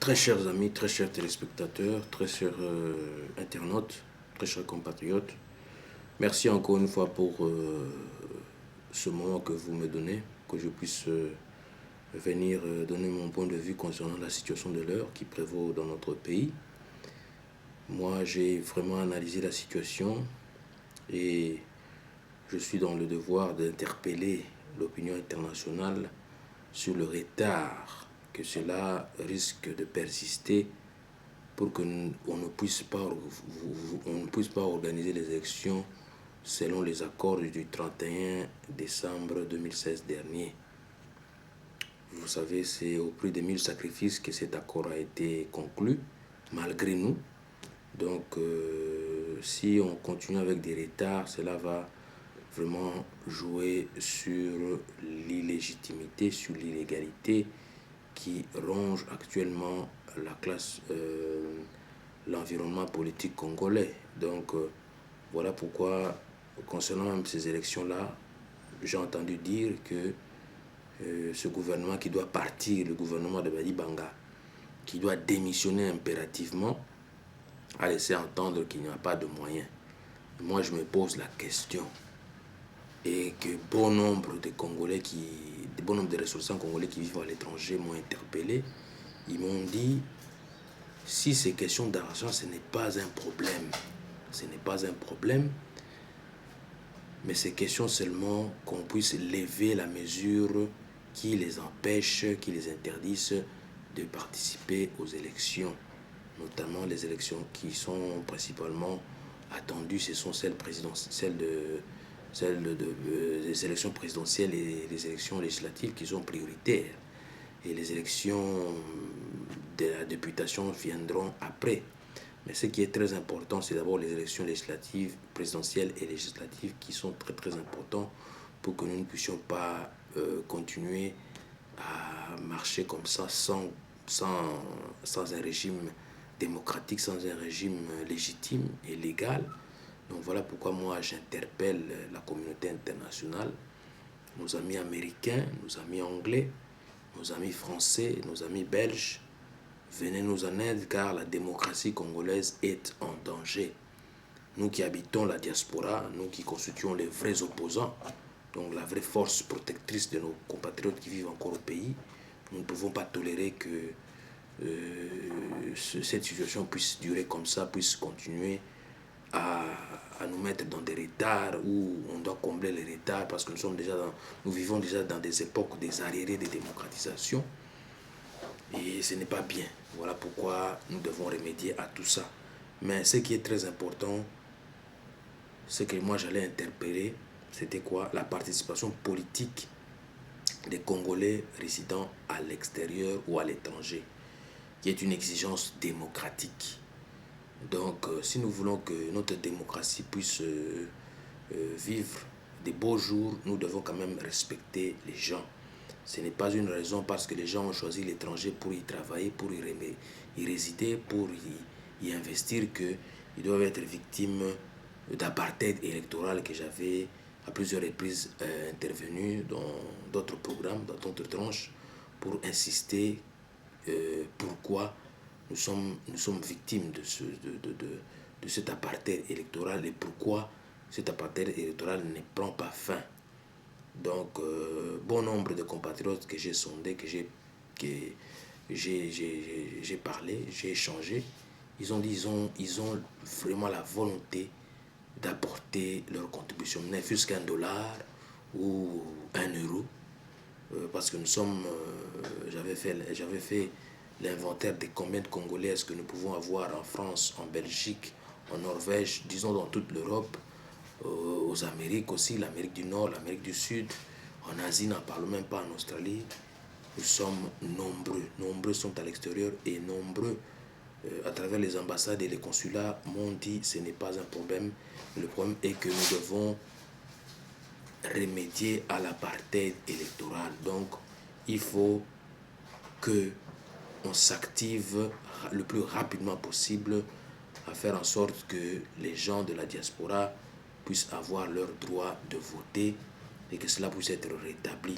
Très chers amis, très chers téléspectateurs, très chers internautes, très chers compatriotes, merci encore une fois pour ce moment que vous me donnez, que je puisse venir donner mon point de vue concernant la situation de l'heure qui prévaut dans notre pays. Moi, j'ai vraiment analysé la situation et je suis dans le devoir d'interpeller l'opinion internationale sur le retard que cela risque de persister pour qu'on ne puisse pas organiser les élections selon les accords du 31 décembre 2016 dernier. Vous savez, c'est au prix de 1000 sacrifices que cet accord a été conclu, malgré nous. Donc, si on continue avec des retards, cela va vraiment jouer sur l'illégitimité, sur l'illégalité qui ronge actuellement la classe, l'environnement politique congolais. Donc, voilà pourquoi, concernant même ces élections-là, j'ai entendu dire que ce gouvernement qui doit partir, le gouvernement de Badi Banga, qui doit démissionner impérativement, a laissé entendre qu'il n'y a pas de moyens. Moi, je me pose la question, et que bon nombre de ressortissants congolais qui vivent à l'étranger m'ont interpellé. Ils m'ont dit, si c'est question d'argent, ce n'est pas un problème. Ce n'est pas un problème, mais c'est question seulement qu'on puisse lever la mesure qui les empêche, qui les interdisent de participer aux élections, notamment les élections qui sont principalement attendues, ce sont celles des élections présidentielles et les élections législatives qui sont prioritaires. Et les élections de la députation viendront après. Mais ce qui est très important, c'est d'abord les élections législatives, présidentielles et législatives qui sont très très importantes pour que nous ne puissions pas continuer à marcher comme ça sans un régime démocratique, sans un régime légitime et légal. Donc voilà pourquoi moi j'interpelle la communauté internationale, nos amis américains, nos amis anglais, nos amis français, nos amis belges. Venez nous en aide car la démocratie congolaise est en danger. Nous qui habitons la diaspora, nous qui constituons les vrais opposants, donc la vraie force protectrice de nos compatriotes qui vivent encore au pays, nous ne pouvons pas tolérer que cette situation puisse durer comme ça, puisse continuer à nous mettre dans des retards où on doit combler les retards parce que nous vivons déjà dans des époques des arriérés de démocratisation et ce n'est pas bien. Voilà pourquoi nous devons remédier à tout ça. Mais ce qui est très important, ce que moi j'allais interpeller, c'était quoi? La participation politique des Congolais résidant à l'extérieur ou à l'étranger, qui est une exigence démocratique. Donc, si nous voulons que notre démocratie puisse vivre des beaux jours, nous devons quand même respecter les gens. Ce n'est pas une raison parce que les gens ont choisi l'étranger pour y travailler, pour y résider, pour y investir, qu'ils doivent être victimes d'apartheid électoral que j'avais à plusieurs reprises intervenu dans d'autres programmes, dans d'autres tranches, pour insister pourquoi nous sommes victimes de cet apartheid électoral et pourquoi cet apartheid électoral ne prend pas fin. Donc, bon nombre de compatriotes que j'ai sondés, que j'ai parlé, j'ai échangé, ils ont dit ils ont vraiment la volonté d'apporter leur contribution, ne fût-ce qu'un dollar ou un euro, parce que j'avais fait l'inventaire de combien de Congolais est-ce que nous pouvons avoir en France, en Belgique, en Norvège, disons dans toute l'Europe, aux Amériques aussi, l'Amérique du Nord, l'Amérique du Sud, en Asie, n'en parlons même pas, en Australie. Nous sommes nombreux. Nombreux sont à l'extérieur et nombreux à travers les ambassades et les consulats m'ont dit ce n'est pas un problème. Le problème est que nous devons remédier à l'apartheid électoral. Donc, il faut que on s'active le plus rapidement possible à faire en sorte que les gens de la diaspora puissent avoir leur droit de voter et que cela puisse être rétabli.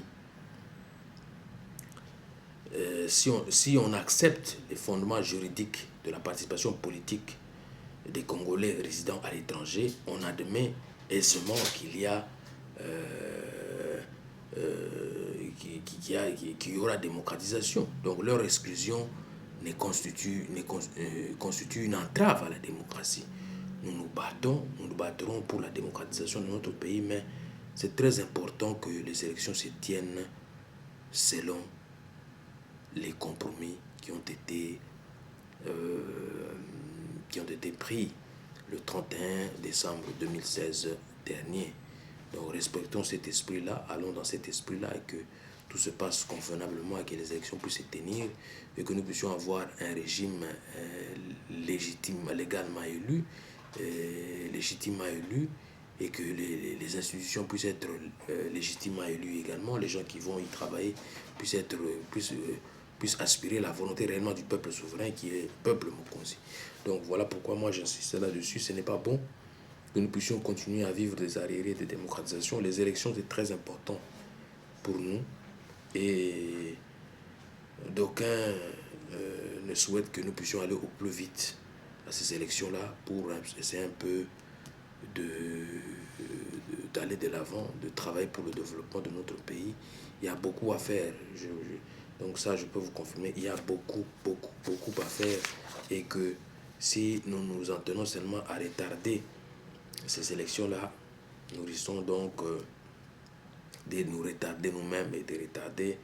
si on accepte les fondements juridiques de la participation politique des Congolais résidant à l'étranger, on admet aisément qu'il y a qu'il y aura démocratisation. Donc leur exclusion constitue une entrave à la démocratie. Nous nous battrons pour la démocratisation de notre pays, mais c'est très important que les élections se tiennent selon les compromis qui ont été pris le 31 décembre 2016 dernier. Donc respectons cet esprit-là, allons dans cet esprit-là et que tout se passe convenablement et que les élections puissent se tenir et que nous puissions avoir un régime légitime, légalement élu, et que les institutions puissent être légitimement élues également, les gens qui vont y travailler puissent aspirer la volonté réellement du peuple souverain qui est le peuple Mokonzi. Donc voilà pourquoi moi j'insiste là-dessus. Ce n'est pas bon que nous puissions continuer à vivre des arriérés de démocratisation. Les élections, c'est très important pour nous. Et d'aucuns ne souhaitent que nous puissions aller au plus vite à ces élections-là pour essayer un peu d'aller de l'avant, de travailler pour le développement de notre pays. Il y a beaucoup à faire. Donc ça, je peux vous confirmer, il y a beaucoup à faire. Et que si nous nous en tenons seulement à retarder ces élections-là, nous risquons donc de nous retarder nous-mêmes et de retarder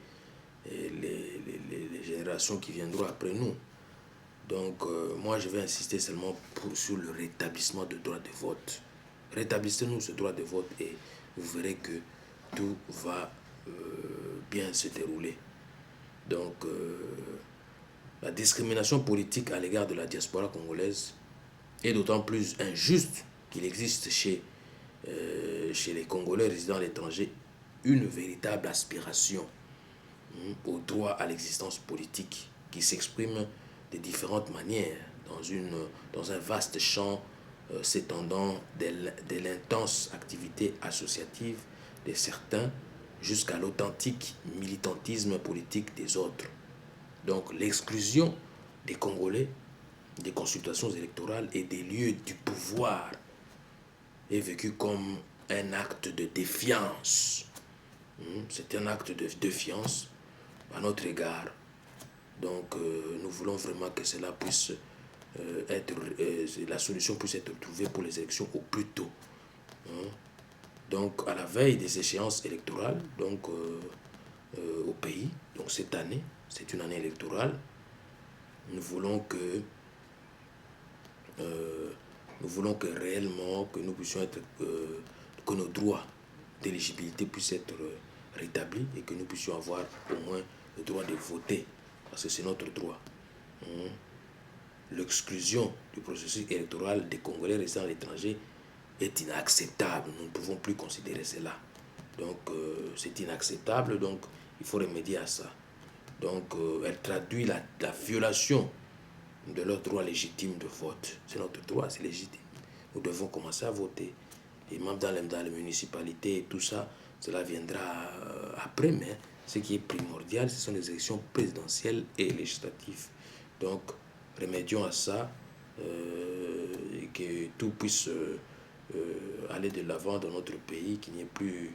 les générations qui viendront après nous. Donc, moi, je vais insister seulement sur le rétablissement du droit de vote. Rétablissez-nous ce droit de vote et vous verrez que tout va bien se dérouler. Donc, la discrimination politique à l'égard de la diaspora congolaise est d'autant plus injuste qu'il existe chez les Congolais résidant à l'étranger une véritable aspiration au droit à l'existence politique qui s'exprime de différentes manières dans un vaste champ s'étendant de l'intense activité associative de certains jusqu'à l'authentique militantisme politique des autres. Donc l'exclusion des Congolais des consultations électorales et des lieux du pouvoir est vécue comme un acte de défiance. C'est un acte de défiance à notre égard. Donc nous voulons vraiment que cela puisse la solution puisse être trouvée pour les élections au plus tôt. Donc à la veille des échéances électorales, donc au pays, donc cette année, c'est une année électorale, nous voulons que réellement que nous puissions être que nos droits d'éligibilité puissent être rétablis et que nous puissions avoir au moins le droit de voter, parce que c'est notre droit. L'exclusion du processus électoral des Congolais résidant à l'étranger est inacceptable. Nous ne pouvons plus considérer cela. Donc c'est inacceptable, donc il faut remédier à ça. Donc elle traduit la violation de leur droit légitime de vote. C'est notre droit, c'est légitime. Nous devons commencer à voter. Et même dans les municipalités et tout ça, cela viendra après, mais ce qui est primordial, ce sont les élections présidentielles et législatives. Donc, remédions à ça, et que tout puisse aller de l'avant dans notre pays, qu'il n'y ait plus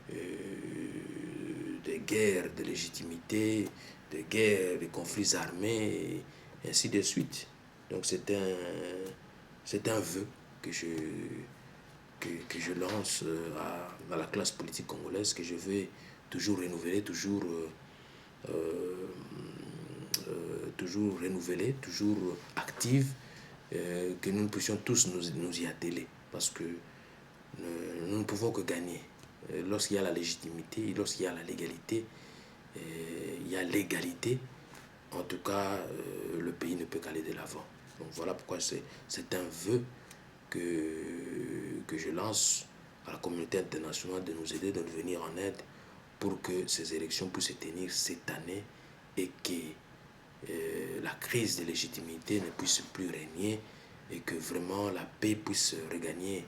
de guerres de légitimité, de guerres, de conflits armés, et ainsi de suite. Donc c'est un vœu que je lance à la classe politique congolaise, que je vais toujours renouveler, toujours active, que nous puissions tous nous y atteler, parce que nous ne pouvons que gagner. Lorsqu'il y a la légitimité, lorsqu'il y a la légalité, il y a l'égalité, en tout cas, le pays ne peut qu'aller de l'avant. Donc voilà pourquoi c'est un vœu que je lance à la communauté internationale de nous aider, de nous venir en aide pour que ces élections puissent se tenir cette année et que la crise de légitimité ne puisse plus régner et que vraiment la paix puisse regagner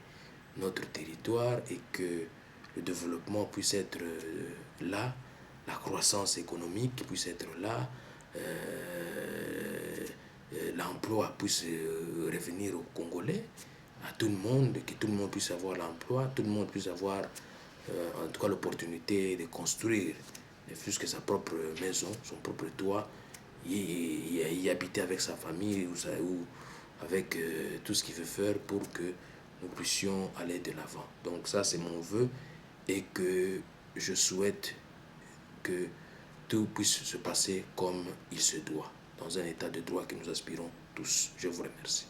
notre territoire et que le développement puisse être là, la croissance économique puisse être là, l'emploi puisse revenir aux Congolais, à tout le monde, que tout le monde puisse avoir l'emploi, tout le monde puisse avoir en tout cas l'opportunité de construire, ne fût-ce que sa propre maison, son propre toit, y habiter avec sa famille ou avec tout ce qu'il veut faire pour que nous puissions aller de l'avant. Donc ça, c'est mon vœu et que je souhaite que tout puisse se passer comme il se doit, dans un état de droit que nous aspirons tous. Je vous remercie.